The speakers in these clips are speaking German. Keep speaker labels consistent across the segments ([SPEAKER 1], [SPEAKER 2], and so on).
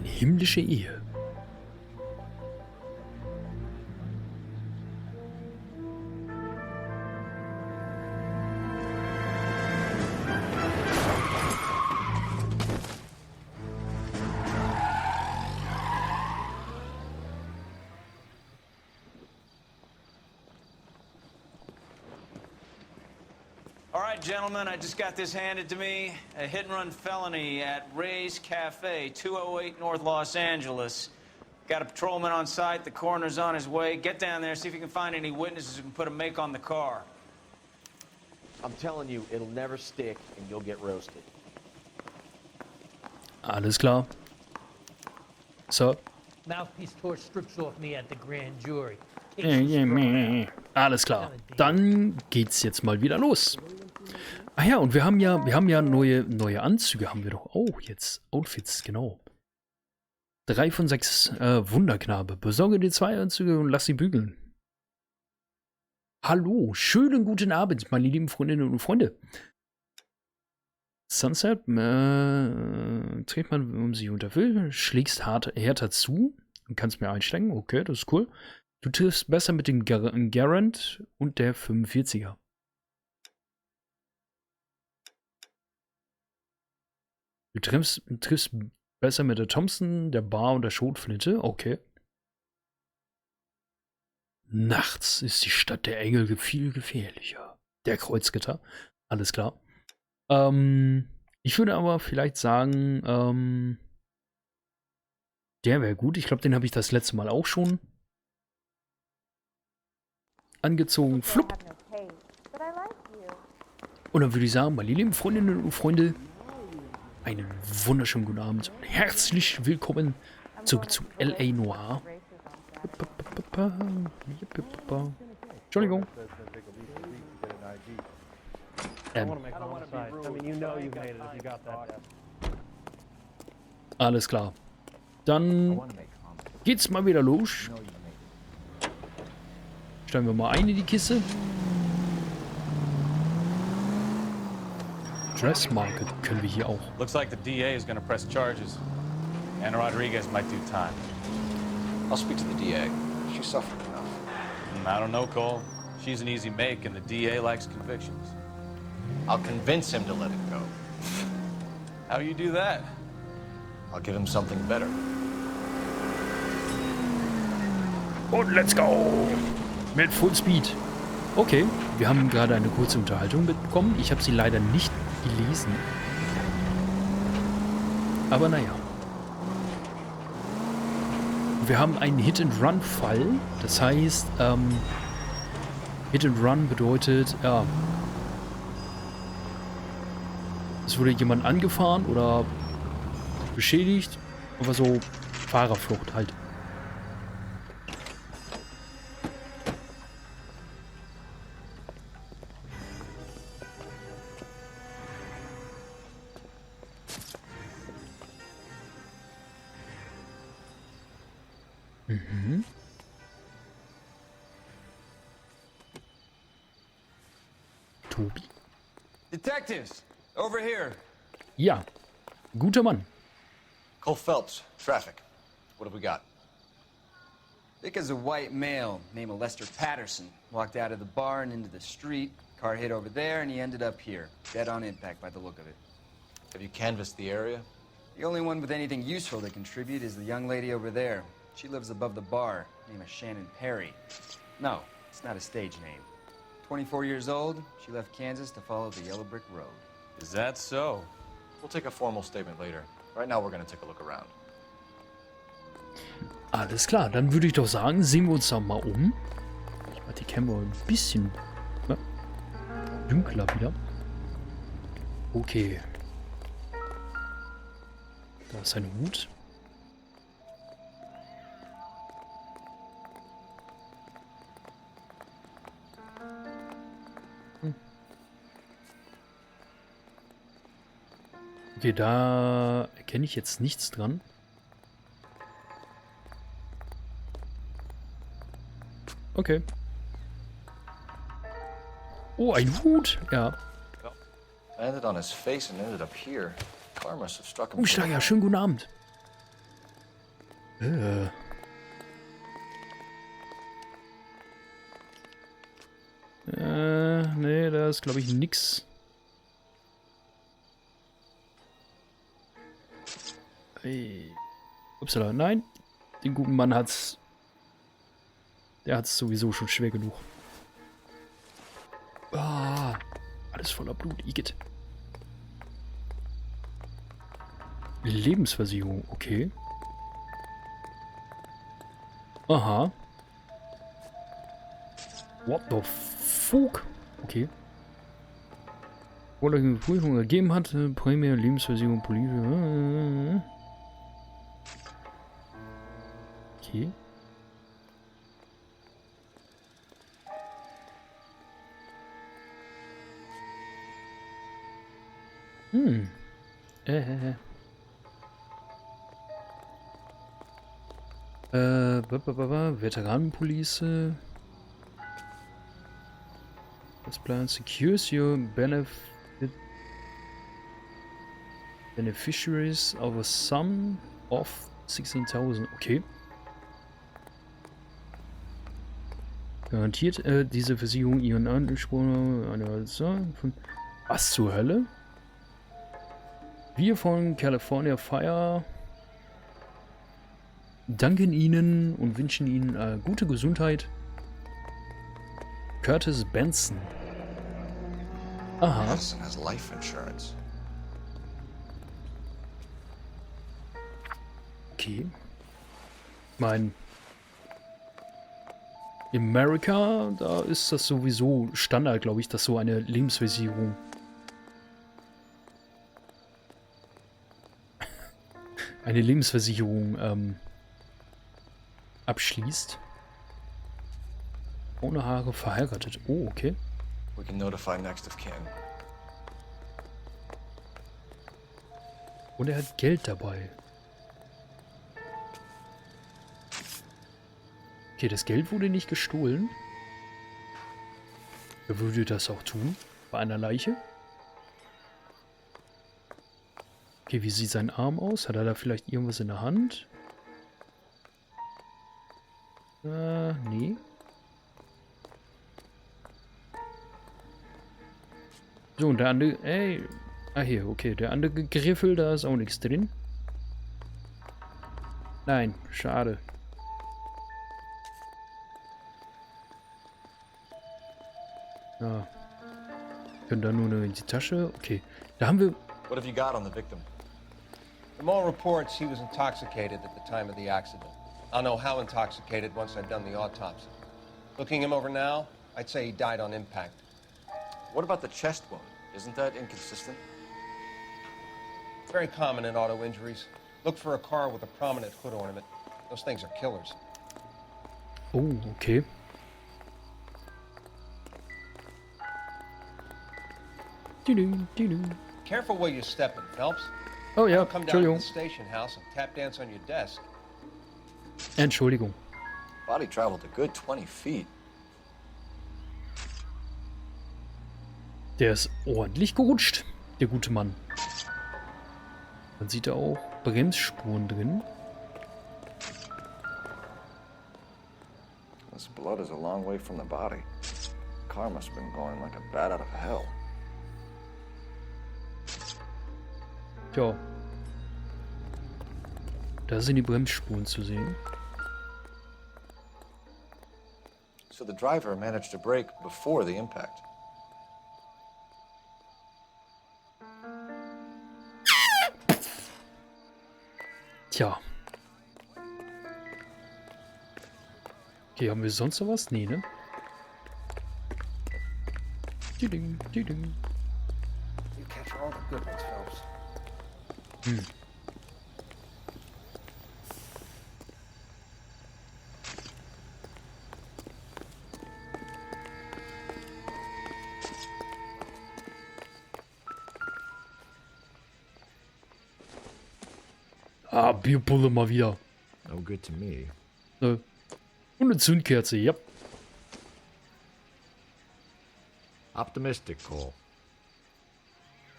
[SPEAKER 1] Eine himmlische Ehe.
[SPEAKER 2] Gentlemen, I just got this handed to me. A hit-and-run felony at Ray's Cafe, 208 North Los Angeles. Got a patrolman on site. The coroner's on his way. Get down there, see if you can find any witnesses who can put a make on the car.
[SPEAKER 3] I'm telling you, it'll never stick and you'll get roasted.
[SPEAKER 1] Alles klar. So.
[SPEAKER 4] Mouthpiece tore strips off me at the grand jury.
[SPEAKER 1] Alles klar. Dann geht's jetzt mal wieder los. Ah ja, und wir haben ja neue Anzüge haben wir doch. Oh, jetzt Outfits, genau. 3 von 6 Wunderknabe. Besorge dir 2 Anzüge und lass sie bügeln. Hallo, schönen guten Abend, meine lieben Freundinnen und Freunde. Sunset, trägt man um sich unter will, schlägst härter zu und kannst mir einsteigen. Okay, das ist cool. Du triffst besser mit dem Garant und der 45er. Du triffst besser mit der Thompson, der Bar und der Schrotflinte. Okay. Nachts ist die Stadt der Engel viel gefährlicher. Der Kreuzritter. Alles klar. Ich würde aber vielleicht sagen, der wäre gut. Ich glaube, den habe ich das letzte Mal auch schon angezogen. Flupp. Und dann würde ich sagen, meine lieben Freundinnen und Freunde, einen wunderschönen guten Abend. Herzlich willkommen zurück zu L.A.Noire. Entschuldigung. Alles klar. Dann geht's mal wieder los. Stellen wir mal ein in die Kiste. Dress Market können wir hier auch.
[SPEAKER 2] Looks like the DA is going to press charges. And Rodriguez might do time.
[SPEAKER 5] I'll speak to the DA. She suffered enough.
[SPEAKER 2] I don't know, Cole. She's an easy make, and the DA likes convictions.
[SPEAKER 5] I'll convince him to let it go.
[SPEAKER 2] How do you do that?
[SPEAKER 5] I'll give him something better.
[SPEAKER 1] Und let's go! Mit Full Speed. Okay, wir haben gerade eine kurze Unterhaltung mitbekommen. Ich habe sie leider nicht gelesen. Aber naja. Wir haben einen Hit-and-Run-Fall. Das heißt, Hit-and-Run bedeutet, ja, es wurde jemand angefahren oder beschädigt. Aber so Fahrerflucht halt. Mhm. Tobi?
[SPEAKER 2] Detectives, over here.
[SPEAKER 1] Ja, guter Mann.
[SPEAKER 5] Cole Phelps, traffic. What have we got?
[SPEAKER 6] Vic is a white male named Lester Patterson. Walked out of the bar and into the street. Car hit over there and he ended up here. Dead on impact by the look of it.
[SPEAKER 5] Have you canvassed the area?
[SPEAKER 6] The only one with anything useful to contribute is the young lady over there. She lives above the bar. Name is Shannon Perry. No, it's not a stage name. 24 years old, she left Kansas to follow the yellow brick road.
[SPEAKER 2] Is that so?
[SPEAKER 5] We'll take a formal statement later. Right now we're gonna take a look around.
[SPEAKER 1] Alles klar, dann würde ich doch sagen, sehen wir uns da mal um. Ich mache die Kamera ein bisschen dunkler wieder. Okay. Da ist ein Hut. Okay, da erkenne ich jetzt nichts dran. Okay. Oh, ein Hut. Ja.
[SPEAKER 5] Landed on his face and ended up here. Car must have struck him.
[SPEAKER 1] Umsteiger, schönen guten Abend. Nee, da ist, glaube ich, nix. Hey. Upsala, nein. Den guten Mann hat's. Der hat's sowieso schon schwer genug. Ah, alles voller Blut, Igitt. Lebensversicherung, okay. Aha. What the fuck? Okay. Oder eine Prüfung ergeben hat, Prämie, Lebensversicherung, Politik. Okay. Veteranenpolice. Das Plan secures your beneficiaries of a sum of 16.000. Okay. Garantiert diese Versicherung ihren Anspruch einer von. Was zur Hölle? Wir von California Fire danken Ihnen und wünschen Ihnen gute Gesundheit. Curtis Benson. Aha.
[SPEAKER 5] Madison has life insurance.
[SPEAKER 1] Okay. Mein in Amerika, da ist das sowieso Standard, glaube ich, dass so eine Lebensversicherung abschließt. Ohne Haare, verheiratet. Oh, okay.
[SPEAKER 5] We can notify next of kin.
[SPEAKER 1] Und er hat Geld dabei. Okay, das Geld wurde nicht gestohlen. Wer würde das auch tun? Bei einer Leiche? Okay, wie sieht sein Arm aus? Hat er da vielleicht irgendwas in der Hand? Nee. So, und der andere... Ey. Ah, hier, okay. Der andere Griffel, da ist auch nichts drin. Nein, schade. Ja. Können da nur in die Tasche. Okay. Da haben wir...
[SPEAKER 5] What have you got on the victim?
[SPEAKER 7] From all reports, he was intoxicated at the time of the accident. I'll know how intoxicated once I've done the autopsy. Looking him over now, I'd say he died on impact.
[SPEAKER 5] What about the chest wound? Isn't that inconsistent?
[SPEAKER 7] Very common in auto injuries. Look for a car with a prominent hood ornament. Those things are killers.
[SPEAKER 1] Oh, okay.
[SPEAKER 7] Careful where you're stepping, Phelps.
[SPEAKER 1] Oh ja,
[SPEAKER 7] Come down to
[SPEAKER 1] Entschuldigung.
[SPEAKER 7] the station house and tap dance on your desk.
[SPEAKER 1] Entschuldigung.
[SPEAKER 5] Body traveled a good 20 feet.
[SPEAKER 1] Der ist ordentlich gerutscht, der gute Mann. Man sieht da auch Bremsspuren drin.
[SPEAKER 5] This blood is a long way from the body. The car must have been going like a bat out of hell.
[SPEAKER 1] Tja. Da sind die Bremsspuren zu sehen.
[SPEAKER 5] So the driver managed to brake before the impact.
[SPEAKER 1] Tja. Okay, haben wir sonst noch was? Nee, ne? Ding, ding.
[SPEAKER 7] You catch all the good ones, Phelps.
[SPEAKER 1] Ah, Bierpulle mal wieder.
[SPEAKER 8] No good to me.
[SPEAKER 1] Und eine Zündkerze, ja.
[SPEAKER 8] Optimistic, Cole.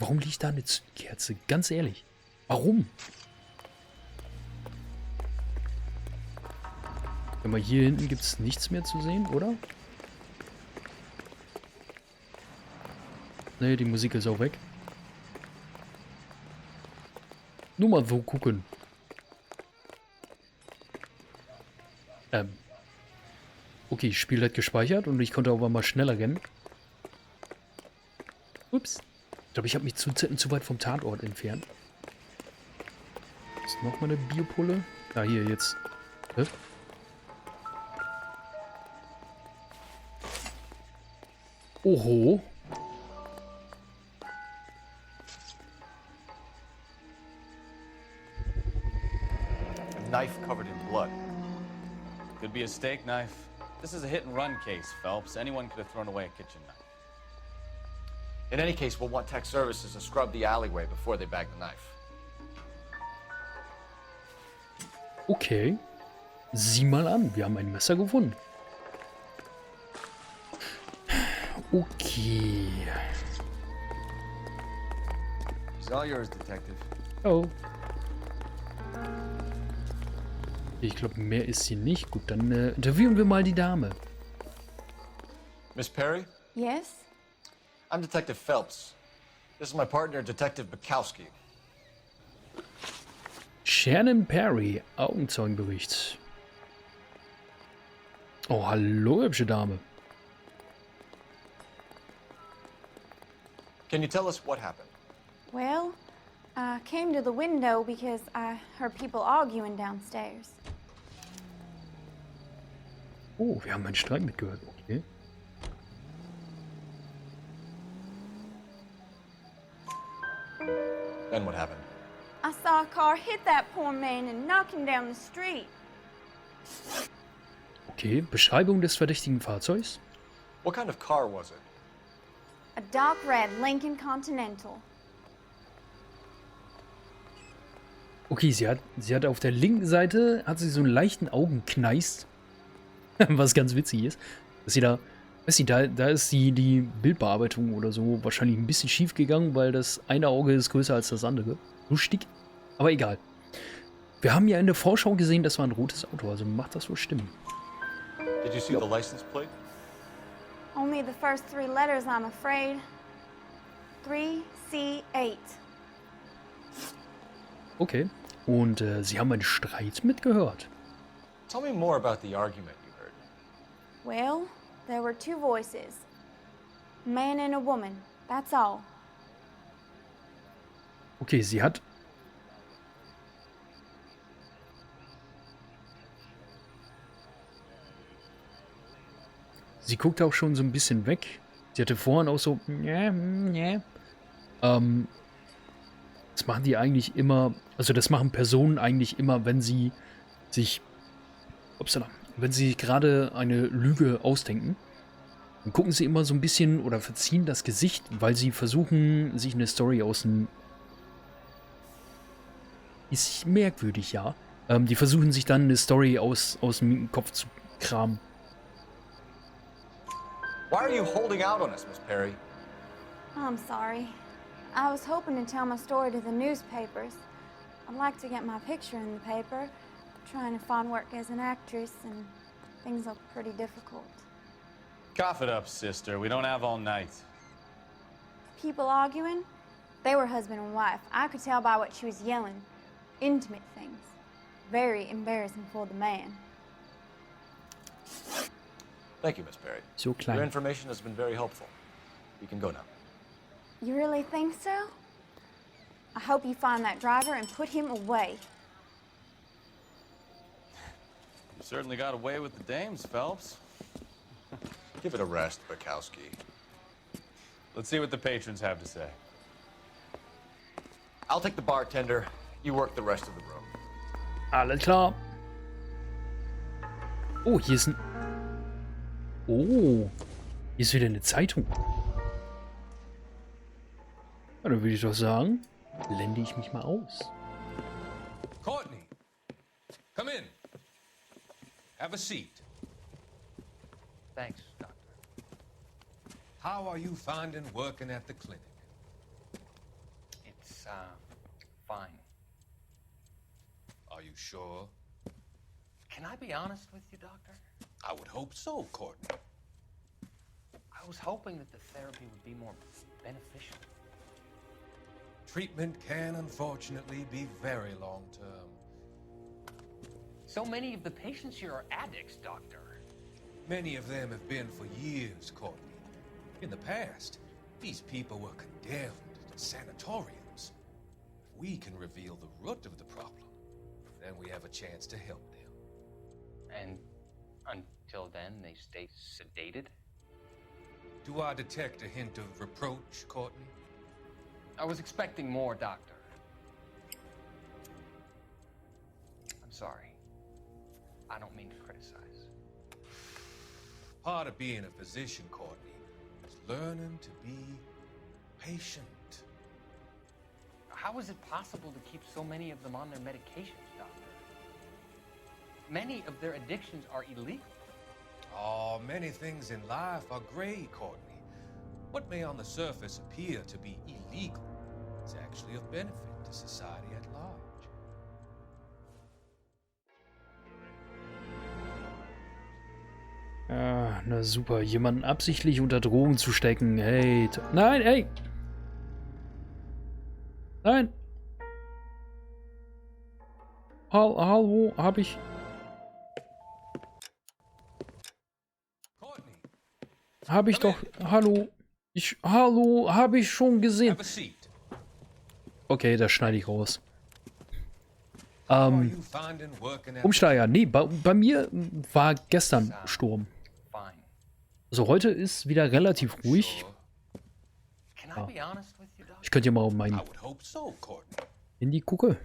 [SPEAKER 1] Warum liegt da eine Zündkerze? Ganz ehrlich. Warum? Aber hier hinten gibt es nichts mehr zu sehen, oder? Ne, die Musik ist auch weg. Nur mal so gucken. Okay, das Spiel hat gespeichert und ich konnte auch mal schneller rennen. Ups. Ich glaube, ich habe mich zu weit vom Tatort entfernt. Ist nochmal eine Biopulle? Ah, hier jetzt. Hä? Oho.
[SPEAKER 3] A knife covered in blood.
[SPEAKER 2] Could be a steak knife. This is a hit-and-run case, Phelps. Anyone could have thrown away a kitchen knife.
[SPEAKER 3] In any case, we'll want tech services to scrub the alleyway before they bag the knife.
[SPEAKER 1] Okay. Sieh mal an, wir haben ein Messer gefunden. Okay.
[SPEAKER 6] She's all yours, Detective.
[SPEAKER 1] Oh. Ich glaube, mehr ist sie nicht. Gut, dann interviewen wir mal die Dame.
[SPEAKER 3] Miss Perry?
[SPEAKER 8] Yes?
[SPEAKER 3] I'm Detective Phelps. This is my partner, Detective Bukowski.
[SPEAKER 1] Shannon Perry, Augenzeugenbericht. Oh, hallo, hübsche Dame.
[SPEAKER 3] Can you tell us what happened?
[SPEAKER 8] Well, I came to the window because I heard people arguing downstairs.
[SPEAKER 1] Oh, wir haben einen Streit mitgehört. Okay.
[SPEAKER 3] Then what happened?
[SPEAKER 8] I saw a car hit that poor man and knock him down the street.
[SPEAKER 1] Okay, Beschreibung des verdächtigen Fahrzeugs.
[SPEAKER 3] What kind of car was it?
[SPEAKER 8] A dark red Lincoln Continental.
[SPEAKER 1] Okay, sie hat auf der linken Seite hat sie so einen leichten Augenkneist. Was ganz witzig ist. Dass sie da, weiß sie, da ist die Bildbearbeitung oder so wahrscheinlich ein bisschen schief gegangen, weil das eine Auge ist größer als das andere. Lustig. Aber egal. Wir haben ja in der Vorschau gesehen, das war ein rotes Auto, also macht das wohl stimmen.
[SPEAKER 3] Did you see the license plate?
[SPEAKER 8] Only the first three letters, I'm afraid. 3C8.
[SPEAKER 1] Okay. Und sie haben einen Streit mitgehört.
[SPEAKER 3] Tell me more about the argument you heard.
[SPEAKER 8] Well, there were two voices. A man and a woman, that's all.
[SPEAKER 1] Okay, sie hat... Sie guckt auch schon so ein bisschen weg. Sie hatte vorhin auch so... Das machen die eigentlich immer... Also das machen Personen eigentlich immer, wenn sie sich... Upsala. Wenn sie gerade eine Lüge ausdenken. Dann gucken sie immer so ein bisschen oder verziehen das Gesicht, weil sie versuchen, sich eine Story aus dem... Ist merkwürdig, ja. Die versuchen sich dann eine Story aus dem Kopf zu kramen.
[SPEAKER 3] Why are you holding out on us, Miss Perry?
[SPEAKER 8] I'm sorry. I was hoping to tell my story to the newspapers. I'd like to get my picture in the paper. Trying to find work as an actress, and things look pretty difficult.
[SPEAKER 2] Cough it up, sister. We don't have all night.
[SPEAKER 8] People arguing? They were husband and wife. I could tell by what she was yelling. Intimate things. Very embarrassing for the man.
[SPEAKER 3] Thank you, Miss Perry.
[SPEAKER 1] So
[SPEAKER 3] Your
[SPEAKER 1] klein.
[SPEAKER 3] information has been very helpful. You can go now.
[SPEAKER 8] You really think so? I hope you find that driver and put him away.
[SPEAKER 2] You certainly got away with the dames, Phelps.
[SPEAKER 3] Give it a rest, Bukowski.
[SPEAKER 2] Let's see what the patrons have to say.
[SPEAKER 3] I'll take the bartender. You work the rest of the room.
[SPEAKER 1] Alles klar. Oh, hier ist ein... Oh, hier ist wieder eine Zeitung. Ja, dann würde ich doch sagen, blende ich mich mal aus.
[SPEAKER 9] Courtney, come in. Have a seat.
[SPEAKER 10] Thanks, Doctor.
[SPEAKER 9] How are you finding working at the clinic?
[SPEAKER 10] It's, fine.
[SPEAKER 9] Are you sure?
[SPEAKER 10] Can I be honest with you, Doctor?
[SPEAKER 9] I would hope so, Courtney.
[SPEAKER 10] I was hoping that the therapy would be more beneficial.
[SPEAKER 9] Treatment can unfortunately be very long-term.
[SPEAKER 10] So many of the patients here are addicts, Doctor.
[SPEAKER 9] Many of them have been for years, Courtney. In the past, these people were condemned to sanatoriums. If we can reveal the root of the problem, then we have a chance to help them.
[SPEAKER 10] And until then, they stay sedated?
[SPEAKER 9] Do I detect a hint of reproach, Courtney?
[SPEAKER 10] I was expecting more, Doctor. I'm sorry. I don't mean to criticize.
[SPEAKER 9] Part of being a physician, Courtney, is learning to be patient.
[SPEAKER 10] How is it possible to keep so many of them on their medications, Doctor? Many of their addictions are illegal.
[SPEAKER 9] Oh, many things in life are gray, Courtney. What may on the surface appear to be illegal is actually of benefit to society at large.
[SPEAKER 1] Ah, na super. Jemanden absichtlich unter Drogen zu stecken. Hey. Nein, ey. Nein. Hallo, hab ich...
[SPEAKER 9] Courtney,
[SPEAKER 1] Hab ich doch... Hallo. Hallo, hab ich schon gesehen.
[SPEAKER 9] have a seat.
[SPEAKER 1] Okay, das schneide ich raus.
[SPEAKER 9] How are you finding working at
[SPEAKER 1] Umsteiger. Nee, bei mir war gestern Sturm.
[SPEAKER 10] Fine.
[SPEAKER 1] Also heute ist wieder relativ ruhig.
[SPEAKER 9] Sure.
[SPEAKER 10] Can I be honest with you, Doctor?
[SPEAKER 1] Ich könnte ja mal auf mein
[SPEAKER 9] I would hope so, Courtney.
[SPEAKER 1] Handy gucken.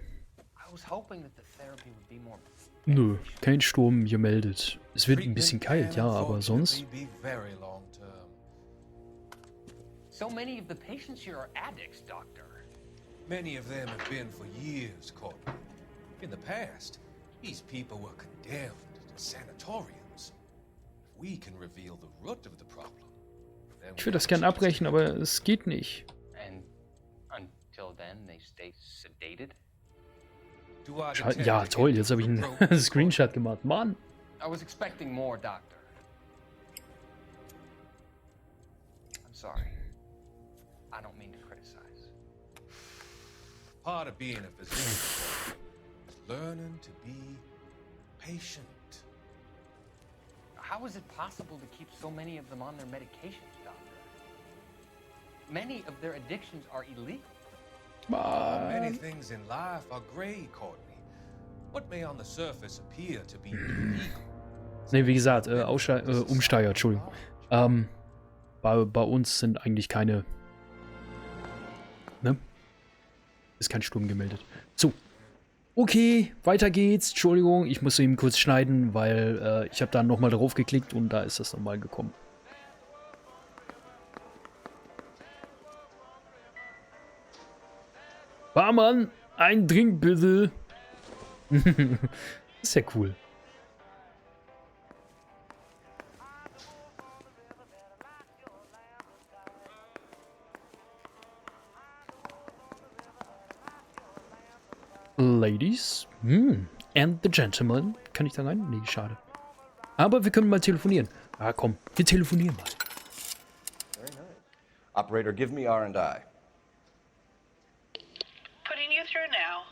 [SPEAKER 10] I was hoping that the therapy would be more
[SPEAKER 1] Nö,
[SPEAKER 10] beneficial.
[SPEAKER 1] kein Sturm gemeldet. Es wird ein bisschen
[SPEAKER 9] Treatment
[SPEAKER 1] kalt,
[SPEAKER 9] can
[SPEAKER 1] ja, aber sonst...
[SPEAKER 9] unfortunately be very long-term.
[SPEAKER 10] So many of the patients here are addicts, Doctor.
[SPEAKER 9] Many of them have been for years, Courtney. In the past, these people were condemned to sanatoriums. If we can reveal the root of the problem, then
[SPEAKER 1] Ich würde das gern abbrechen, aber es geht nicht.
[SPEAKER 10] And until then, they stay sedated?
[SPEAKER 9] Do I detect
[SPEAKER 1] Ja,
[SPEAKER 9] a
[SPEAKER 1] toll,
[SPEAKER 9] hint
[SPEAKER 1] jetzt
[SPEAKER 9] of
[SPEAKER 1] habe ich einen
[SPEAKER 9] reproach,
[SPEAKER 1] Screenshot gemacht. Mann!
[SPEAKER 10] I was expecting more, Doctor. I'm sorry. I don't mean to criticize.
[SPEAKER 9] Part of being a physician is learning to be patient.
[SPEAKER 10] How is it possible to keep so many of them on their medications, Doctor? Many of their addictions are illegal.
[SPEAKER 9] Many things in life are gray, Courtney. What may on the surface appear to be illegal.
[SPEAKER 1] Ne, wie gesagt, Umsteiger, Entschuldigung. Bei uns sind eigentlich keine... Ne? Ist kein Sturm gemeldet. So. Okay, weiter geht's. Entschuldigung, ich muss eben kurz schneiden, weil ich habe da nochmal drauf geklickt und da ist das nochmal gekommen. Barmann, ein Drink bitte. Ist ja cool. Ladies, and the gentlemen. Kann ich da rein? Nee, schade. Aber wir können mal telefonieren. Ah, komm, wir telefonieren mal.
[SPEAKER 5] Very nice. Operator, give me R&I.
[SPEAKER 11] Putting you through now.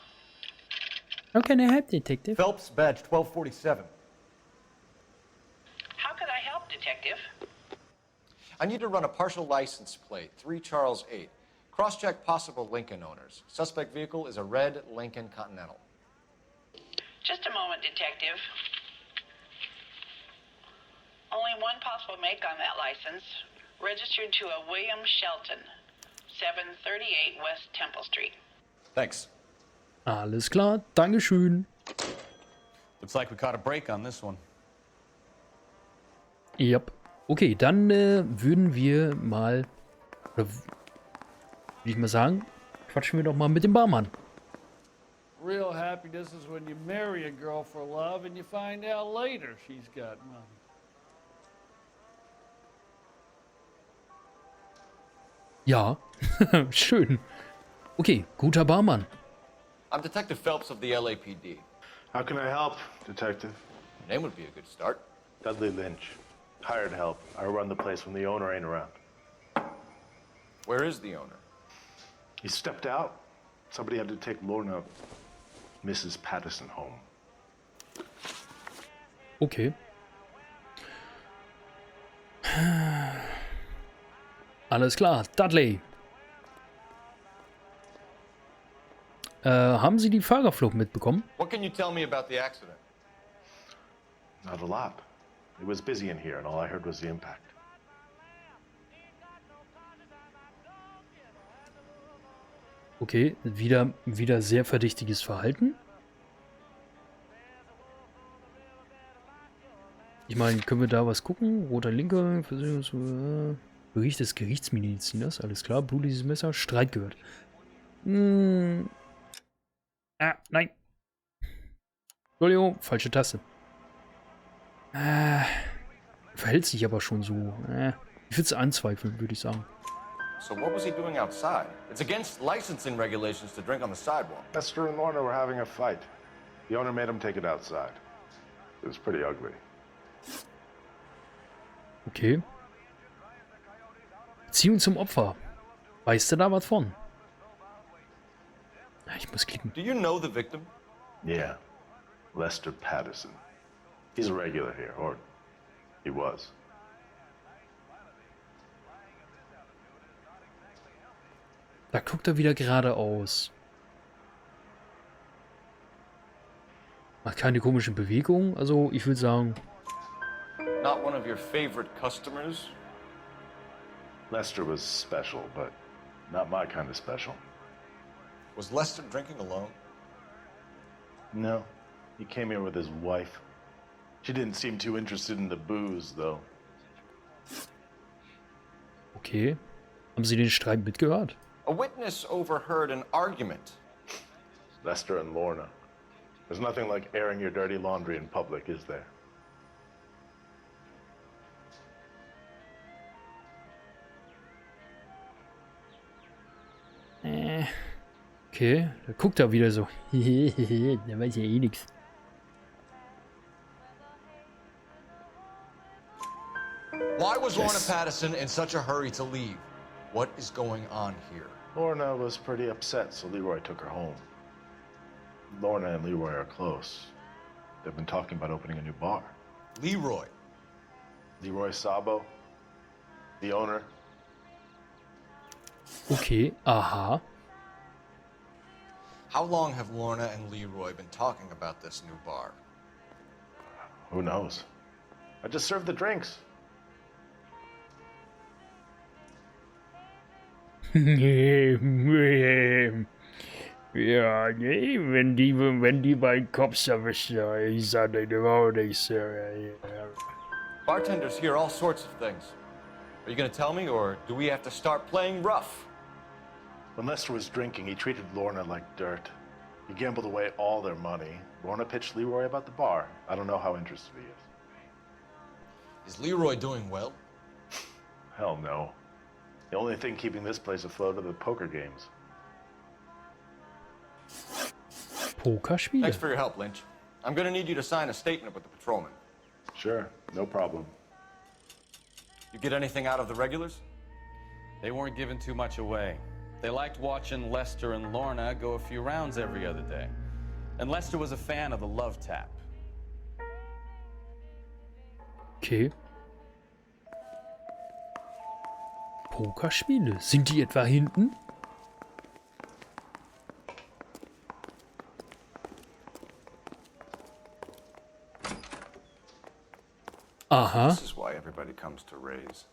[SPEAKER 1] How can I help, Detective?
[SPEAKER 3] Phelps, badge 1247.
[SPEAKER 11] How could I help, Detective?
[SPEAKER 3] I need to run a partial license plate, 3 Charles 8. Cross-check possible Lincoln owners. Suspect vehicle is a red Lincoln Continental.
[SPEAKER 11] Just a moment, Detective. Only one possible make on that license. Registered to a William Shelton, 738 West Temple Street.
[SPEAKER 3] Thanks.
[SPEAKER 1] Alles klar, Dankeschön.
[SPEAKER 12] Looks like we caught a break on this one.
[SPEAKER 1] Yep. Okay, dann würden wir mal, oder wie ich mal sagen, quatschen wir doch mal mit dem Barmann.
[SPEAKER 13] Real happiness is when you marry a girl for love and you find out later she's got money.
[SPEAKER 1] Ja, schön. Okay, guter Barmann.
[SPEAKER 3] I'm Detective Phelps of the LAPD.
[SPEAKER 14] How can I help, Detective?
[SPEAKER 3] Your name would be a good start.
[SPEAKER 14] Dudley Lynch. Hired help. I run the place when the owner ain't around.
[SPEAKER 3] Where is the owner?
[SPEAKER 14] He stepped out. Somebody had to take Lorna, Mrs. Patterson, home.
[SPEAKER 1] Okay. Alles klar, Dudley. Haben Sie die Fahrerflucht mitbekommen?
[SPEAKER 3] What can you tell me about the accident?
[SPEAKER 14] Not a lot. It was busy in here, and all I heard was the impact.
[SPEAKER 1] Okay, wieder sehr verdächtiges Verhalten. Ich meine, können wir da was gucken? Roter Linker, Bericht des Gerichtsmediziners, alles klar, blutiges Messer, Streit gehört. Nein. Entschuldigung, falsche Taste. Verhält sich aber schon so. Ich würde es anzweifeln, würde ich sagen.
[SPEAKER 3] So what was he doing outside? It's against licensing regulations to drink on the sidewalk.
[SPEAKER 14] Lester and Lorna were having a fight. The owner made him take it outside. It was pretty ugly.
[SPEAKER 1] Okay. Beziehung zum Opfer. Weißt du da was von? Ich muss klicken.
[SPEAKER 3] Do you know the victim?
[SPEAKER 14] Yeah. Lester Patterson. He's a regular here, or he was.
[SPEAKER 1] Da guckt er wieder geradeaus. Macht keine komischen Bewegungen. Also, ich würde sagen...
[SPEAKER 3] Not one of your favorite customers?
[SPEAKER 14] Lester was special, but not my kind of special.
[SPEAKER 3] Was Lester drinking alone?
[SPEAKER 14] No. He came here with his wife. She didn't seem too interested in the booze, though.
[SPEAKER 1] Okay. Haben Sie den Streit mitgehört?
[SPEAKER 3] A witness overheard an argument.
[SPEAKER 14] Lester and Lorna. There's nothing like airing your dirty laundry in public, is there?
[SPEAKER 1] Okay, da guckt er wieder so. Der weiß ja eh nichts.
[SPEAKER 3] Why was Lorna Patterson in such a hurry to leave? What is going on here?
[SPEAKER 14] Lorna was pretty upset, so Leroy took her home. Lorna and Leroy are close. They've been talking about opening a new bar.
[SPEAKER 3] Leroy?
[SPEAKER 14] Leroy Sabo, the owner.
[SPEAKER 1] Okay, aha.
[SPEAKER 3] How long have Lorna and Leroy been talking about this new bar?
[SPEAKER 14] Who knows? I just served the drinks.
[SPEAKER 13] Ja, nee, wenn die beiden Cops erwischt, ich sage überhaupt nichts.
[SPEAKER 3] Bartenders hear all sorts of things. Are you going to tell me, or do we have to start playing rough?
[SPEAKER 14] When Lester was drinking, he treated Lorna like dirt. He gambled away all their money. Lorna pitched Leroy about the bar. I don't know how interested he is.
[SPEAKER 3] Is Leroy doing well?
[SPEAKER 14] Hell no. The only thing keeping this place afloat are the poker games.
[SPEAKER 1] Pokerspiele?
[SPEAKER 3] Thanks for your help, Lynch. I'm going to need you to sign a statement with the patrolman.
[SPEAKER 14] Sure, no problem.
[SPEAKER 3] You get anything out of the regulars?
[SPEAKER 12] They weren't giving too much away. They liked watching Lester and Lorna go a few rounds every other day. And Lester was a fan of the love tap.
[SPEAKER 1] Okay. Pokerspiele. Sind die etwa hinten? Aha.
[SPEAKER 5] This is why everybody comes to Ray's.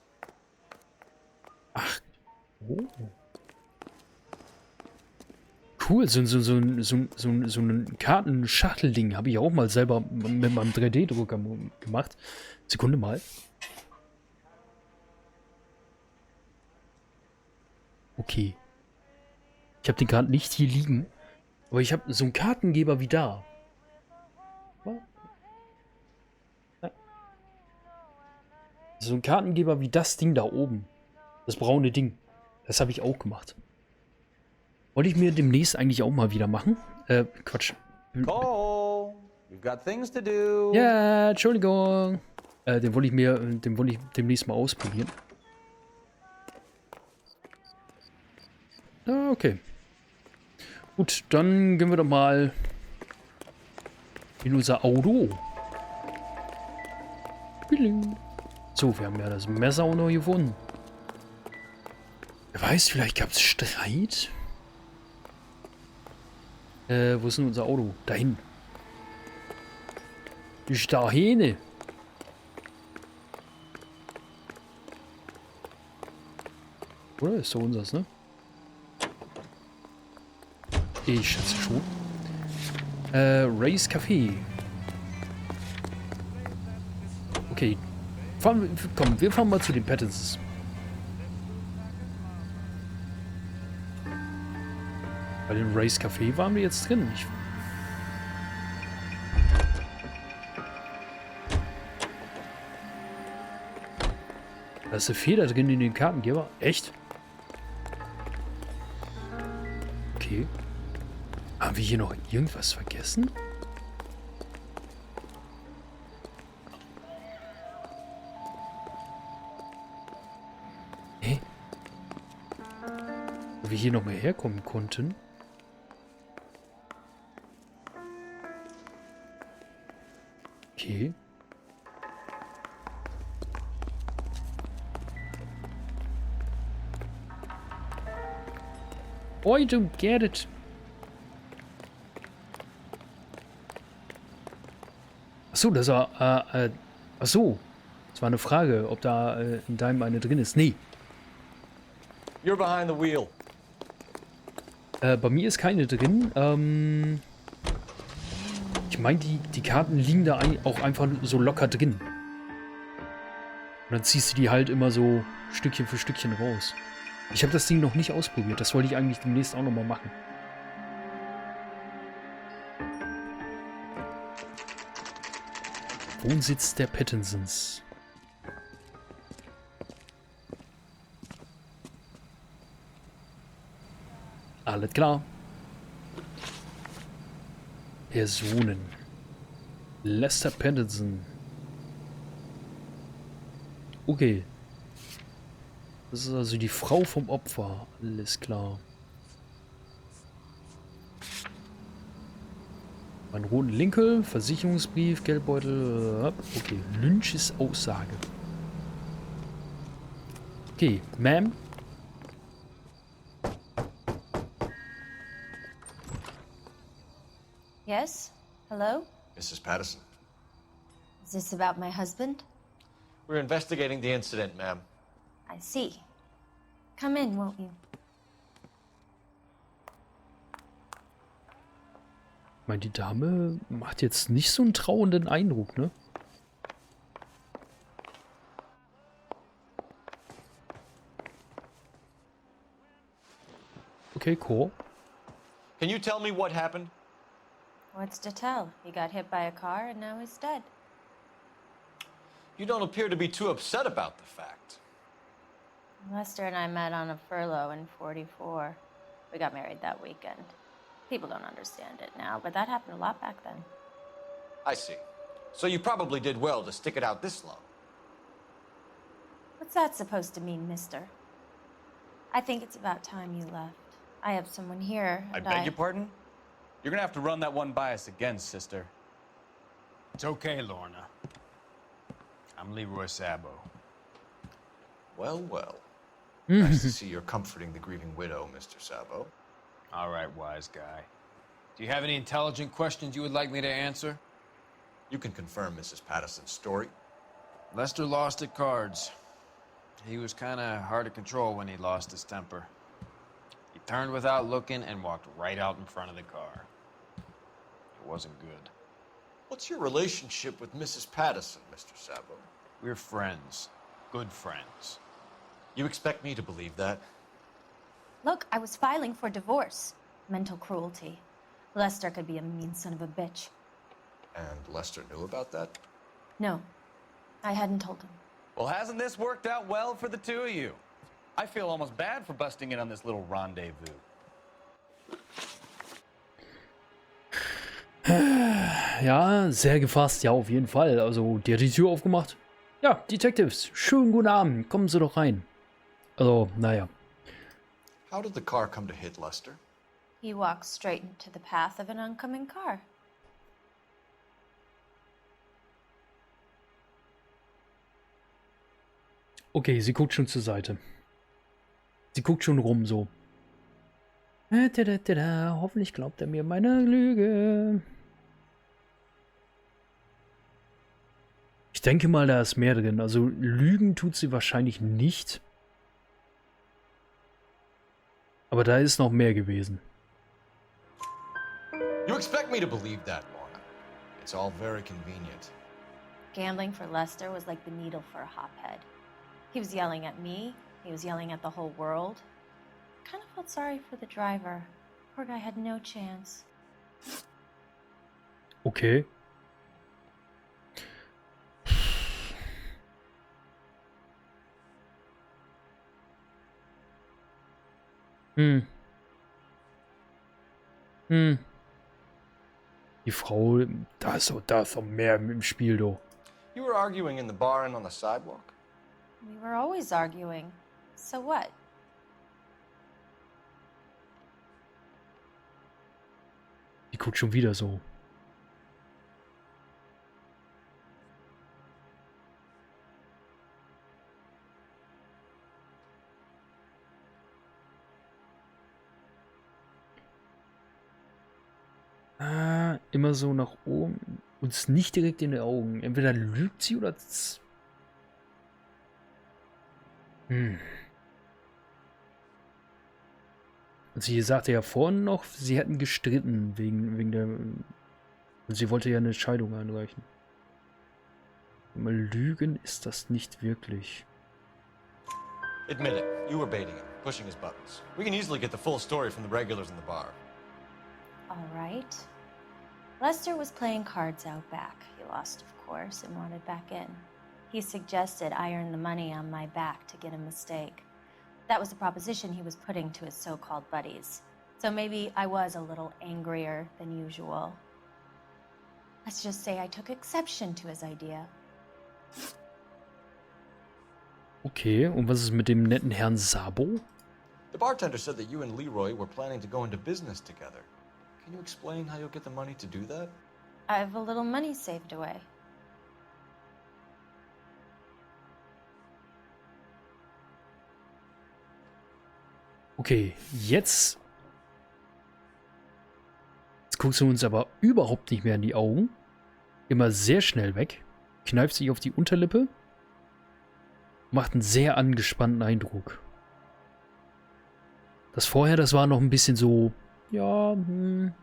[SPEAKER 1] Ach. Oh. Cool, so ein Kartenschachtelding habe ich auch mal selber mit meinem 3D-Drucker gemacht. Sekunde mal. Okay. Ich habe den gerade nicht hier liegen, aber ich habe so einen Kartengeber wie da. So ein Kartengeber wie das Ding da oben. Das braune Ding. Das habe ich auch gemacht. Wollte ich mir demnächst eigentlich auch mal wieder machen. Quatsch.
[SPEAKER 12] Cole, We've got things to do.
[SPEAKER 1] Ja, Entschuldigung. Den wollte ich demnächst mal ausprobieren. Ah, okay. Gut, dann gehen wir doch mal in unser Auto. So, wir haben ja das Messer auch noch gefunden. Wer weiß, vielleicht gab es Streit? Wo ist denn unser Auto? Da hinten. Ist da hin. Oder? Ist so unseres, ne? Ich schätze schon. Race Café. Okay. Komm, wir fahren mal zu den Pattinsons. Bei dem Race Café waren wir jetzt drin. Da ist eine Feder drin in den Kartengeber. Echt? Okay. Haben wir hier noch irgendwas vergessen? Hä? Wo wir hier noch mal herkommen konnten? Okay. Oh, I don't get it. Achso, das war, achso. Das war eine Frage, ob da in deinem eine drin ist. Nee.
[SPEAKER 3] You're behind the wheel.
[SPEAKER 1] Bei mir ist keine drin. Ich meine, die Karten liegen da auch einfach so locker drin. Und dann ziehst du die halt immer so Stückchen für Stückchen raus. Ich habe das Ding noch nicht ausprobiert. Das wollte ich eigentlich demnächst auch nochmal machen. Wohnsitz der Pattinsons. Alles klar. Personen. Lester Pattinson. Okay. Das ist also die Frau vom Opfer. Alles klar. Mein roten Linkel, Versicherungsbrief, Geldbeutel. Okay, Lynch's Aussage. Okay, Ma'am.
[SPEAKER 15] Yes? Hello?
[SPEAKER 3] Mrs. Patterson.
[SPEAKER 15] Is this about my husband?
[SPEAKER 3] We're investigating the incident, ma'am.
[SPEAKER 15] I see. Come in, won't you?
[SPEAKER 1] Ich meine, die Dame macht jetzt nicht so einen trauenden Eindruck, ne? Okay, cool.
[SPEAKER 3] Can you tell me what happened?
[SPEAKER 15] What's to tell? He got hit by a car and now he's dead.
[SPEAKER 3] You don't appear to be too upset about the fact.
[SPEAKER 15] Lester and I met on a furlough in '44. We got married that weekend. People don't understand it now, but that happened a lot back then.
[SPEAKER 3] I see. So you probably did well to stick it out this long.
[SPEAKER 15] What's that supposed to mean, mister? I think it's about time you left. I have someone here,
[SPEAKER 12] I
[SPEAKER 15] and
[SPEAKER 12] beg your pardon? You're gonna have to run that one by us again, sister.
[SPEAKER 16] It's okay, Lorna. I'm Leroy Sabo.
[SPEAKER 3] Well, well. Nice to see you're comforting the grieving widow, Mr. Sabo.
[SPEAKER 16] All right, wise guy. Do you have any intelligent questions you would like me to answer?
[SPEAKER 3] You can confirm Mrs. Patterson's story.
[SPEAKER 16] Lester lost at cards. He was kind of hard to control when he lost his temper. He turned without looking and walked right out in front of the car. It wasn't good.
[SPEAKER 3] What's your relationship with Mrs. Patterson, Mr. Sabo?
[SPEAKER 16] We're friends. Good friends.
[SPEAKER 3] You expect me to believe that?
[SPEAKER 15] Look, I was filing for divorce. Mental cruelty. Lester could be a mean son of a bitch.
[SPEAKER 3] And Lester knew about that?
[SPEAKER 15] No, I hadn't told him.
[SPEAKER 12] Well, hasn't this worked out well for the two of you? I feel almost bad for busting in on this little rendezvous.
[SPEAKER 1] Ja, sehr gefasst, ja, auf jeden Fall. Also, die hat die Tür aufgemacht. Ja, Detectives, schönen guten Abend, kommen Sie doch rein. Also, naja.
[SPEAKER 3] How did the car come to hit Lester?
[SPEAKER 15] He walks straight into the path of an oncoming car.
[SPEAKER 1] Okay, sie guckt schon zur Seite. Sie guckt schon rum, so. Hoffentlich glaubt er mir meine Lüge. Ich denke mal, da ist mehr drin. Also, lügen tut sie wahrscheinlich nicht. Aber da ist noch mehr gewesen.
[SPEAKER 3] You expect me to believe that, Lorna? It's all very convenient.
[SPEAKER 15] Gambling for Lester was like the needle for a hophead. He was yelling at me. He was yelling at the whole world. Kind of felt sorry for the driver. Poor guy had no chance.
[SPEAKER 1] Okay. Die Frau, da ist doch mehr im Spiel, doch.
[SPEAKER 3] You were arguing in the bar and on the sidewalk?
[SPEAKER 15] We were always arguing. So what?
[SPEAKER 1] Die guckt schon wieder so. Immer so nach oben. Uns nicht direkt in die Augen. Entweder lügt sie oder... Und sie sagte ja vorhin noch, sie hätten gestritten wegen der... Und sie wollte ja eine Scheidung einreichen. Mal lügen ist das nicht wirklich.
[SPEAKER 3] Admit it, you were baiting him, pushing his buttons. We can easily get the full story from the regulars in the bar.
[SPEAKER 15] All right. Lester was playing cards out back. He lost, of course, and wanted back in. He suggested I earn the money on my back to get a mistake. That was the proposition he was putting to his so-called buddies. So maybe I was a little angrier than usual. Let's just say I took exception to his idea.
[SPEAKER 1] Okay, und was ist mit dem netten Herrn Sabo?
[SPEAKER 3] The bartender said that you and Leroy were planning to go into business together. Can you explain how you'll get the money to do that?
[SPEAKER 15] I have a little money saved away.
[SPEAKER 1] Okay, jetzt guckst du uns aber überhaupt nicht mehr in die Augen. Immer sehr schnell weg. Kneift sich auf die Unterlippe. Macht einen sehr angespannten Eindruck. Das vorher, das war noch ein bisschen so... Ja,
[SPEAKER 3] You're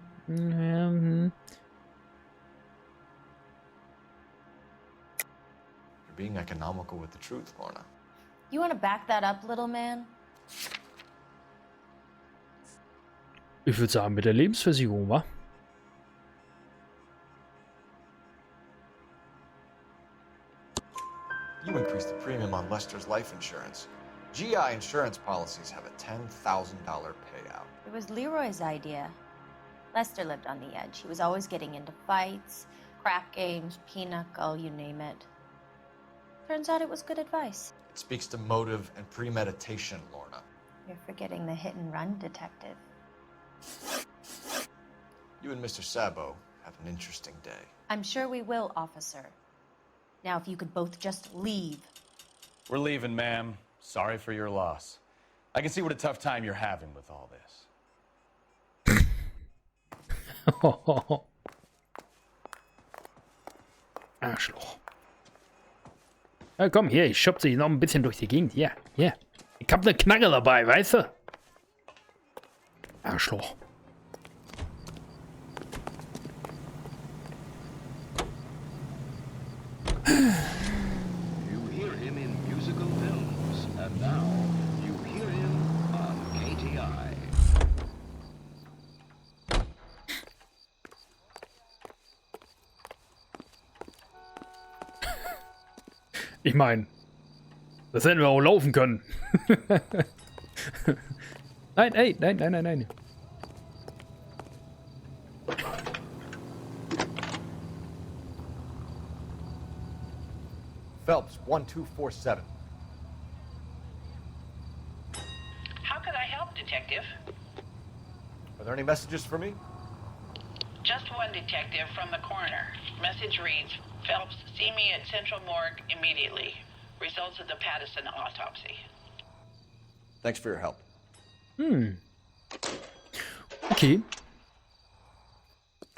[SPEAKER 3] being economical with the truth, Lorna.
[SPEAKER 15] You want to back that up, little man?
[SPEAKER 1] Ich würde sagen, mit der Lebensversicherung, wa?
[SPEAKER 3] You increased the premium on Lester's life insurance. GI insurance policies have a $10,000 payout.
[SPEAKER 15] It was Leroy's idea. Lester lived on the edge. He was always getting into fights, crap games, pinochle, you name it. Turns out it was good advice.
[SPEAKER 3] It speaks to motive and premeditation, Lorna.
[SPEAKER 15] You're forgetting the hit-and-run detective.
[SPEAKER 3] You and Mr. Sabo have an interesting day.
[SPEAKER 15] I'm sure we will, officer. Now, if you could both just leave.
[SPEAKER 12] We're leaving, ma'am. Sorry for your loss. I can see what a tough time you're having with all this.
[SPEAKER 1] Arschloch. Ja, komm, hier, ich schubse dich noch ein bisschen durch die Gegend. Hier, hier. Ich hab ne Knarre dabei, weißt du? Arschloch.
[SPEAKER 17] You hear him in musical films, and now you hear him on KTI.
[SPEAKER 1] Ich meine, das hätten wir auch laufen können. Nein, ey, nein, nein, nein, nein.
[SPEAKER 3] Phelps, 1247.
[SPEAKER 11] How could I help, Detective?
[SPEAKER 3] Are there any messages for me?
[SPEAKER 11] Just one detective from the coroner. Message reads, Phelps, see me at Central Morgue immediately. Results of the Patterson autopsy.
[SPEAKER 3] Thanks for your help.
[SPEAKER 1] Okay.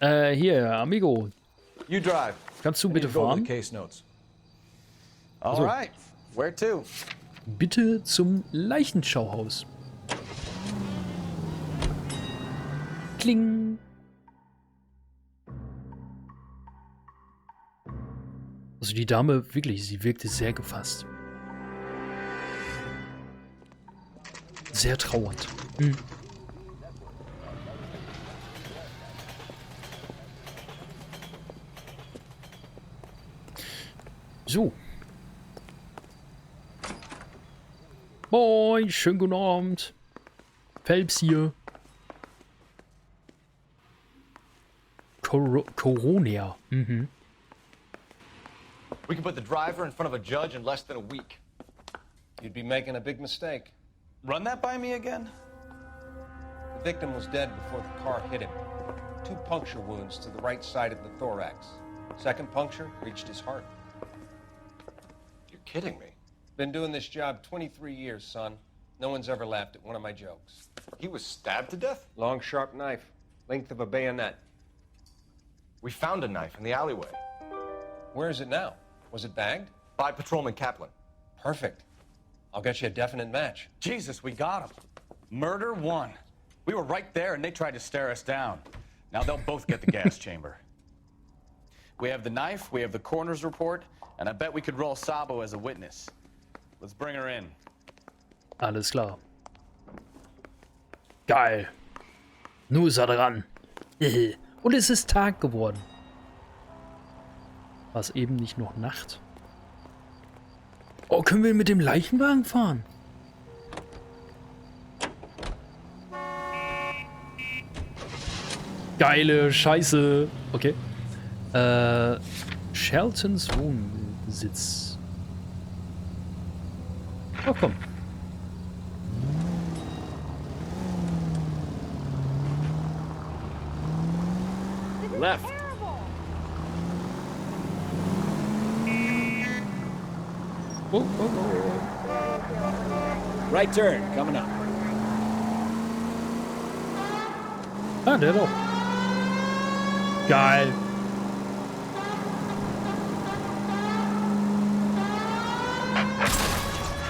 [SPEAKER 1] Hier, Amigo.
[SPEAKER 3] You drive.
[SPEAKER 1] Kannst du bitte fahren?
[SPEAKER 3] Case notes.
[SPEAKER 12] All
[SPEAKER 1] So.
[SPEAKER 12] right. Where to?
[SPEAKER 1] Bitte zum Leichenschauhaus. Kling. Also die Dame, wirklich, sie wirkte sehr gefasst. Sehr trauernd. So. Moin, schönen guten Abend. Phelps hier. Corona.
[SPEAKER 3] We can put the driver in front of a judge in less than a week.
[SPEAKER 7] You'd be making a big mistake.
[SPEAKER 12] Run that by me again?
[SPEAKER 7] The victim was dead before the car hit him. 2 puncture wounds to the right side of the thorax. Second puncture reached his heart.
[SPEAKER 3] You're kidding me.
[SPEAKER 7] Been doing this job 23 years, son. No one's ever laughed at one of my jokes.
[SPEAKER 3] He was stabbed to death?
[SPEAKER 7] Long, sharp knife. Length of a bayonet.
[SPEAKER 3] We found a knife in the alleyway.
[SPEAKER 7] Where is it now? Was it bagged?
[SPEAKER 3] By Patrolman Kaplan.
[SPEAKER 7] Perfect. I'll get you a definite match.
[SPEAKER 12] Jesus, we got him. Murder 1. We were right there and they tried to stare us down. Now they'll both get the gas chamber. We have the knife, we have the coroner's report, and I bet we could roll Sabo as a witness. Let's bring her in.
[SPEAKER 1] Alles klar. Geil. Nun ist er dran. Und es ist Tag geworden. War es eben nicht noch Nacht? Oh, können wir mit dem Leichenwagen fahren? Geile Scheiße. Okay. Sheltons Wohnsitz. Oh, komm.
[SPEAKER 3] Left.
[SPEAKER 1] Oh, oh, oh.
[SPEAKER 18] Right turn, coming up.
[SPEAKER 1] Ah, der doch. Geil.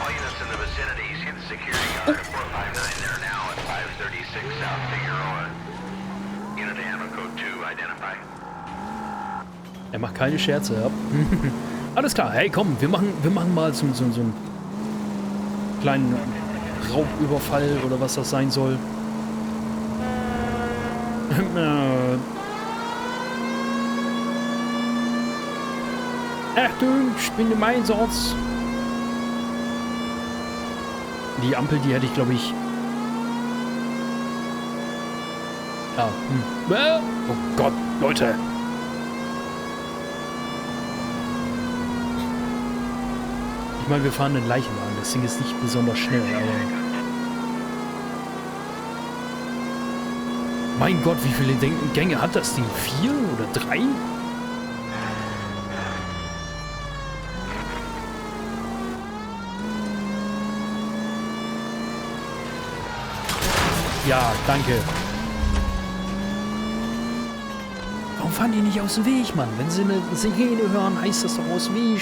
[SPEAKER 17] All units in the vicinity, see the security guard at 459 there now at 536 South Figueroa. Unit ammo code 2, identify.
[SPEAKER 1] Er macht keine Scherze, ja. Alles klar, hey komm, wir machen mal so einen kleinen Raubüberfall oder was das sein soll. Achtung, ich bin im Einsatz. Die Ampel, die hätte ich, glaube ich... Ah, oh Gott, Leute. Ich meine, wir fahren einen Leichenwagen. Das Ding ist nicht besonders schnell, aber... Mein Gott, wie viele Gänge hat das Ding? 4 oder 3? Ja, danke. Warum fahren die nicht aus dem Weg, Mann? Wenn sie eine Sirene hören, heißt das doch aus dem Weg.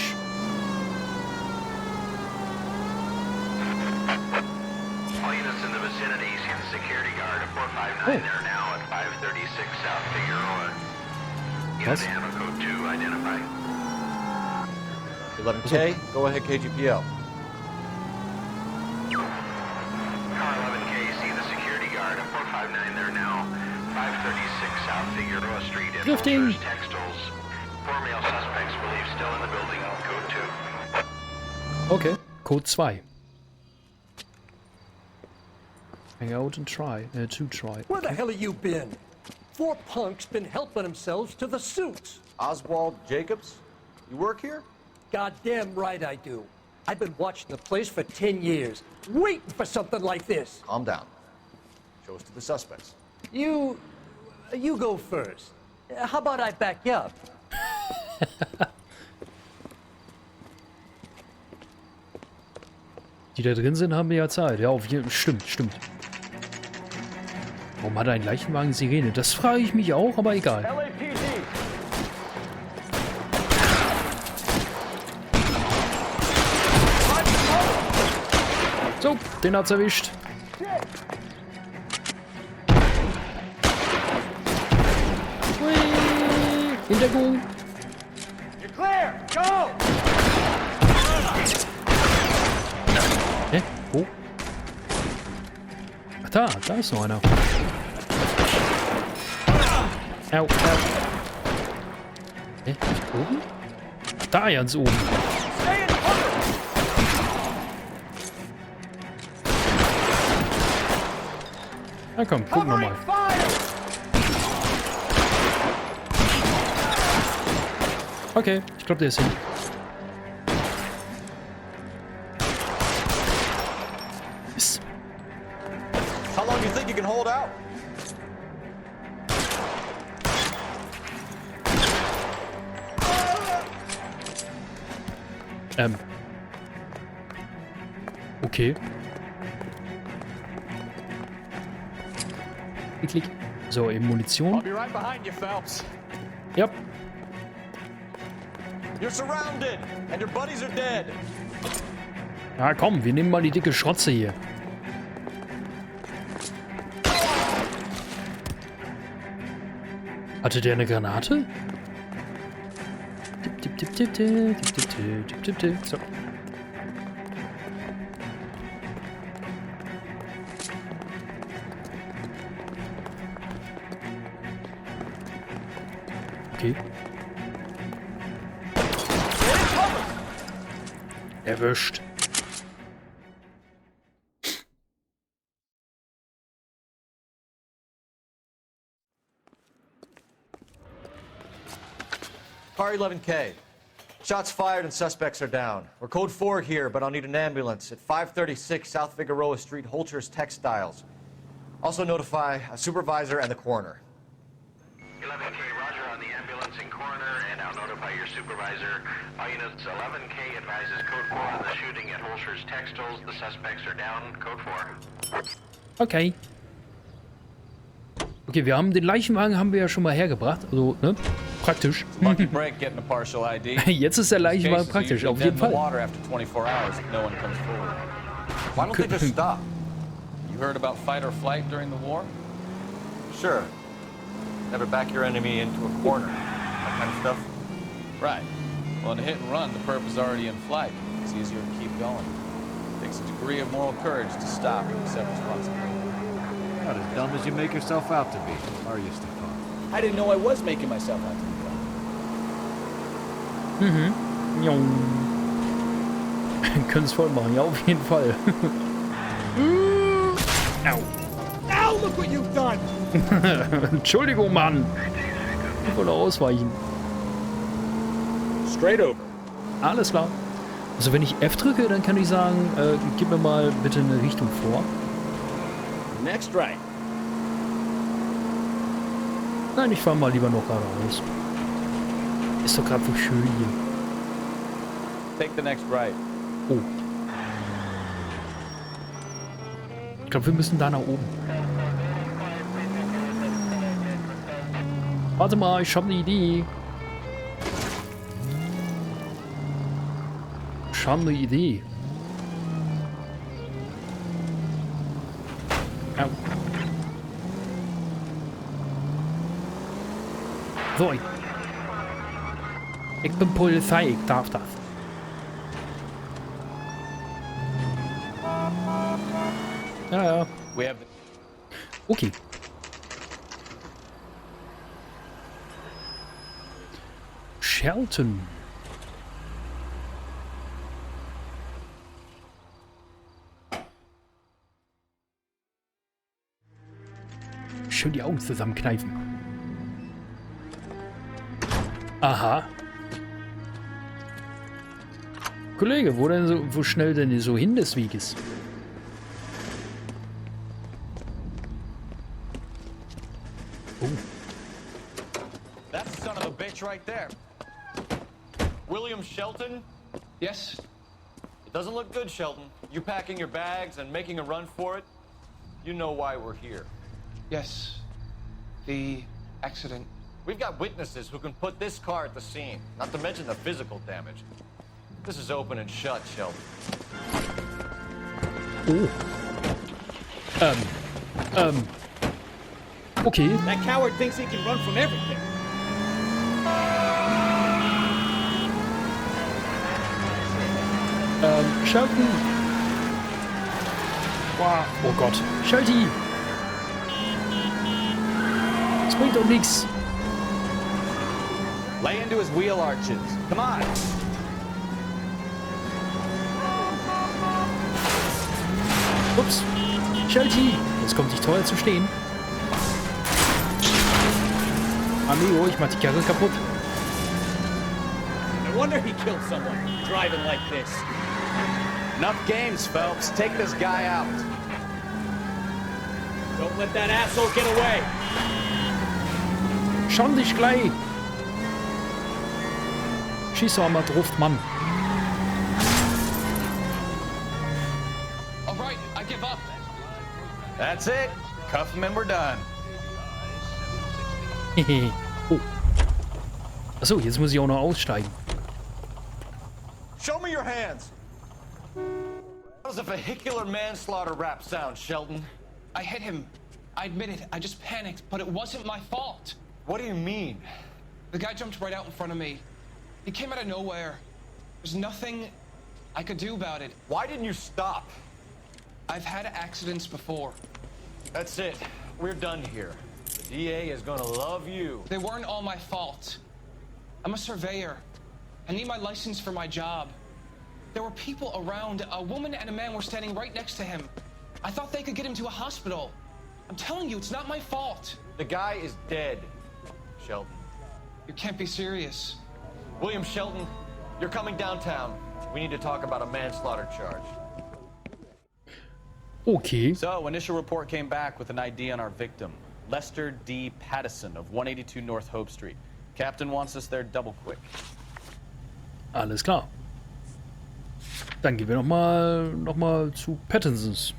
[SPEAKER 17] All units in the vicinity, see the security guard at 459 there now at 536 South Figueroa. Unit ammo code 2, identify.
[SPEAKER 3] 11K, go ahead KGPL.
[SPEAKER 17] Car 11K, see the security guard at 459 there now. 536 South Figueroa Street in
[SPEAKER 1] Drifting.
[SPEAKER 17] Walters Textiles. 4 male suspects believed still in the building. Code 2.
[SPEAKER 1] Okay, Code 2. Hang out and try. To try.
[SPEAKER 18] Where the hell have you been? 4 punks been helping themselves to the suits.
[SPEAKER 3] Oswald Jacobs, you work here?
[SPEAKER 18] Goddamn right I do. I've been watching the place for 10 years, waiting for something like this.
[SPEAKER 3] Calm down. Show us to the suspects.
[SPEAKER 18] You go first. How about I back you up?
[SPEAKER 1] Die da drin sind, haben ja Zeit. Ja, auf jeden Fall. Stimmt. Warum hat er einen Leichenwagen Sirene? Das frage ich mich auch, aber egal. So, den hat's erwischt. Hui, Hintergrund.
[SPEAKER 2] You're clear. Go.
[SPEAKER 1] Hä? Wo? Ach da ist noch einer. Au. Hä? Oben? Ach, da ganz oben. Na komm, gucken wir mal. Okay, ich glaube, der ist hin. Yes.
[SPEAKER 3] How long do you think you can hold out?
[SPEAKER 1] Okay. Klick. So, eben Munition.
[SPEAKER 12] I'll be right behind you, Phelps.
[SPEAKER 1] Yep.
[SPEAKER 3] You're surrounded and your buddies are dead.
[SPEAKER 1] Ja, komm, wir nehmen mal die dicke Schrotze hier. Hatte der eine Granate? So. Okay. Erwischt.
[SPEAKER 3] Car 11K. Shots fired and suspects are down. We're code 4 here, but I'll need an ambulance at 536 South Figueroa Street, Holcher's Textiles. Also notify a supervisor and the coroner.
[SPEAKER 17] 11K, roger on the ambulance and coroner, and I'll notify your supervisor. All units, 11K advises code 4 on the shooting at Holcher's Textiles. The suspects are down, code 4.
[SPEAKER 1] Okay. Okay, wir haben den Leichenwagen haben wir ja schon mal hergebracht, also, ne? Praktisch.
[SPEAKER 12] Lucky break getting a partial ID.
[SPEAKER 1] Jetzt ist der Leichenwagen praktisch, auf jeden Fall.
[SPEAKER 12] Water after 24 hours if no one comes forward.
[SPEAKER 3] Why don't they just stop?
[SPEAKER 12] You heard about fight or flight during the war?
[SPEAKER 3] Sure. Never back your enemy into a corner. That kind of stuff.
[SPEAKER 12] Right. Well, in a hit and run, the perp is already in flight. It's easier to keep going. It takes a degree of moral courage to stop and accept responsibility.
[SPEAKER 19] Not as dumb as you make yourself out to be, are you, Stefan?
[SPEAKER 18] I didn't know I was making myself out to be.
[SPEAKER 1] Jung. Können es voll machen, ja, auf jeden Fall. Au.
[SPEAKER 18] Now look what you've done!
[SPEAKER 1] Entschuldigung, Mann. Ich wollte ausweichen.
[SPEAKER 18] Straight over.
[SPEAKER 1] Alles klar. Also wenn ich F drücke, dann kann ich sagen, gib mir mal bitte eine Richtung vor.
[SPEAKER 18] Next right.
[SPEAKER 1] Nein, ich fahre mal lieber noch geradeaus. Ist doch gerade so schön hier.
[SPEAKER 12] Take the next right.
[SPEAKER 1] Oh. Ich glaube, wir müssen da nach oben. Warte mal, ich habe eine Idee. Ich habe eine Idee. Au. So, ich bin Polizei, ich darf das. Ja. Okay. Shelton. Schön die Augen zusammenkneifen. Aha. Kollege, wo denn so, wo schnell denn so hin des Weges? Oh.
[SPEAKER 3] That's the son of a bitch right there. William Shelton?
[SPEAKER 7] Yes?
[SPEAKER 3] It doesn't look good, Shelton. You packing your bags and making a run for it? You know why we're here.
[SPEAKER 7] Yes. The accident.
[SPEAKER 3] We've got witnesses who can put this car at the scene, not to mention the physical damage. This is open and shut, Shelton.
[SPEAKER 1] Okay.
[SPEAKER 20] That coward thinks he can run from everything.
[SPEAKER 1] Shelton. Wow. Oh Gott. Shelty. Das bringt doch nichts.
[SPEAKER 12] Lay into his wheel arches. Come on.
[SPEAKER 1] Ups. Shelty. Jetzt kommt dich teuer zu stehen. Amigo, ich mach die Karre kaputt.
[SPEAKER 20] No wonder he killed someone driving like this.
[SPEAKER 12] Enough games, Phelps. Take this guy out.
[SPEAKER 20] Don't let that asshole get away.
[SPEAKER 1] Schon dich gleich. Schieß doch mal drauf, Mann.
[SPEAKER 12] All right, I give up. That's it. Cuff him and we're done.
[SPEAKER 1] Oh. Achso, jetzt muss ich auch noch aussteigen.
[SPEAKER 3] Show me your hands. How does a vehicular manslaughter rap sound, Shelton?
[SPEAKER 7] I hit him. I admit it. I just panicked, but it wasn't my fault.
[SPEAKER 3] What do you mean?
[SPEAKER 7] The guy jumped right out in front of me. He came out of nowhere. There's nothing I could do about it.
[SPEAKER 3] Why didn't you stop?
[SPEAKER 7] I've had accidents before.
[SPEAKER 3] That's it. We're done here. The DA is gonna love you.
[SPEAKER 7] They weren't all my fault. I'm a surveyor. I need my license for my job. There were people around. A woman and a man were standing right next to him. I thought they could get him to a hospital. I'm telling you, it's not my fault.
[SPEAKER 3] The guy is dead, Shelton.
[SPEAKER 7] You can't be serious.
[SPEAKER 3] William Shelton, you're coming downtown. We need to talk about a manslaughter charge.
[SPEAKER 1] Okay.
[SPEAKER 12] So, initial report came back with an ID on our victim, Lester D. Pattison of 182 North Hope Street. Captain wants us there double quick.
[SPEAKER 1] Alles klar. Dann gehen wir noch mal zu Pattinsons.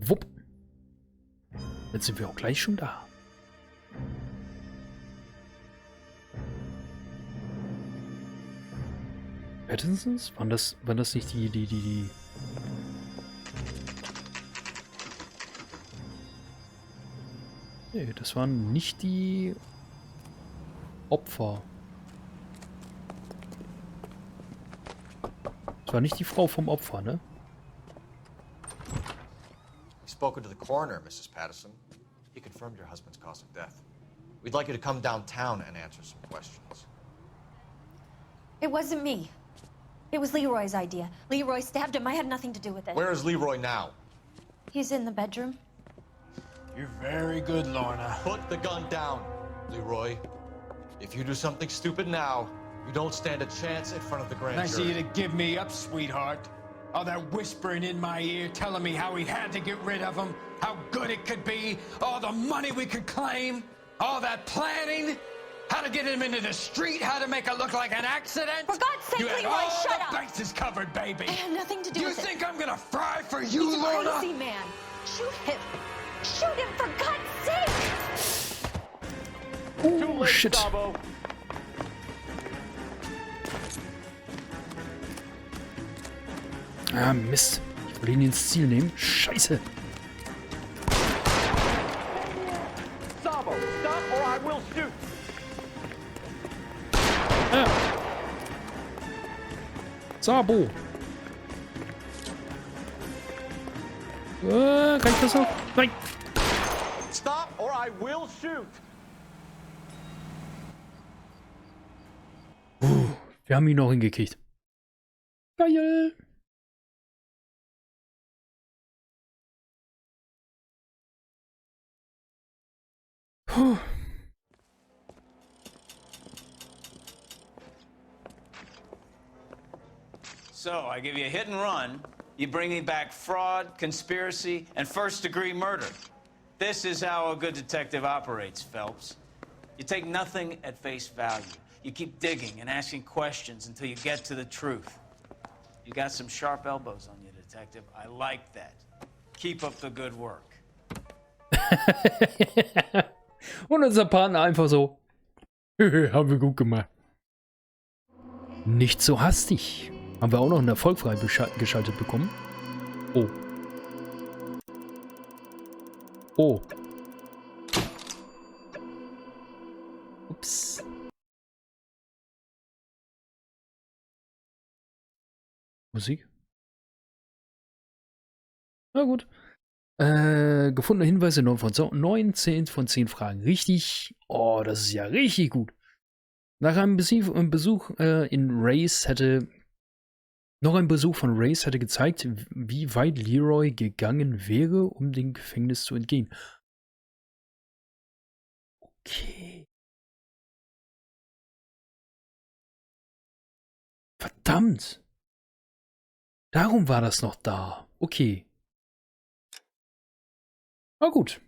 [SPEAKER 1] Wupp. Jetzt sind wir auch gleich schon da. Pattinsons? Waren das nicht die... Nee, das waren nicht die Opfer. Das war nicht die Frau vom Opfer, ne?
[SPEAKER 3] We've spoken to the coroner, Mrs. Pattison. He confirmed your husband's cause of death. We'd like you to come downtown and answer some questions.
[SPEAKER 15] It wasn't me. It was Leroy's idea. Leroy stabbed him. I had nothing to do with it.
[SPEAKER 3] Where is Leroy now?
[SPEAKER 15] He's in the bedroom.
[SPEAKER 16] You're very good, Lorna.
[SPEAKER 3] Put the gun down, Leroy. If you do something stupid now, you don't stand a chance in front of the grand
[SPEAKER 16] Nice of
[SPEAKER 3] jury.
[SPEAKER 16] you to give me up, sweetheart. All that whispering in my ear telling me how we had to get rid of him, how good it could be, all the money we could claim, all that planning, how to get him into the street, how to make it look like an accident.
[SPEAKER 15] For God's sake,
[SPEAKER 16] you had
[SPEAKER 15] Leroy,
[SPEAKER 16] all
[SPEAKER 15] shut
[SPEAKER 16] the
[SPEAKER 15] up.
[SPEAKER 16] bases covered, baby.
[SPEAKER 15] I had nothing to do
[SPEAKER 16] You
[SPEAKER 15] with it.
[SPEAKER 16] think I'm gonna fry for you,
[SPEAKER 15] He's a
[SPEAKER 16] Lorna?
[SPEAKER 15] crazy man. Shoot him. Shoot him, for God's sake.
[SPEAKER 1] Oh, shit. Ah, Mist. Ich wollte ihn ins Ziel nehmen. Scheiße.
[SPEAKER 3] Sabo, stop or I will shoot.
[SPEAKER 1] Sabo. Kann ich das noch? Nein.
[SPEAKER 3] Stop or I will shoot.
[SPEAKER 1] Wir haben ihn noch hingekriegt. Geil.
[SPEAKER 2] So, I give you a hit and run. You bring me back fraud, conspiracy, and first-degree murder. This is how a good detective operates, Phelps. You take nothing at face value. You keep digging and asking questions until you get to the truth. You got some sharp elbows on you, detective. I like that. Keep up the good work.
[SPEAKER 1] Und unser Partner einfach so. Haben wir gut gemacht. Nicht so hastig. Haben wir auch noch einen Erfolg freigeschaltet bekommen? Oh. Oh. Ups. Musik? Na gut. Gefundene Hinweise 9 von 10 Fragen. Richtig. Oh, das ist ja richtig gut. Nach einem Besuch in Race hätte noch ein Besuch von Race hätte gezeigt, wie weit Leroy gegangen wäre, um dem Gefängnis zu entgehen. Okay. Verdammt. Darum war das noch da. Okay. Na gut.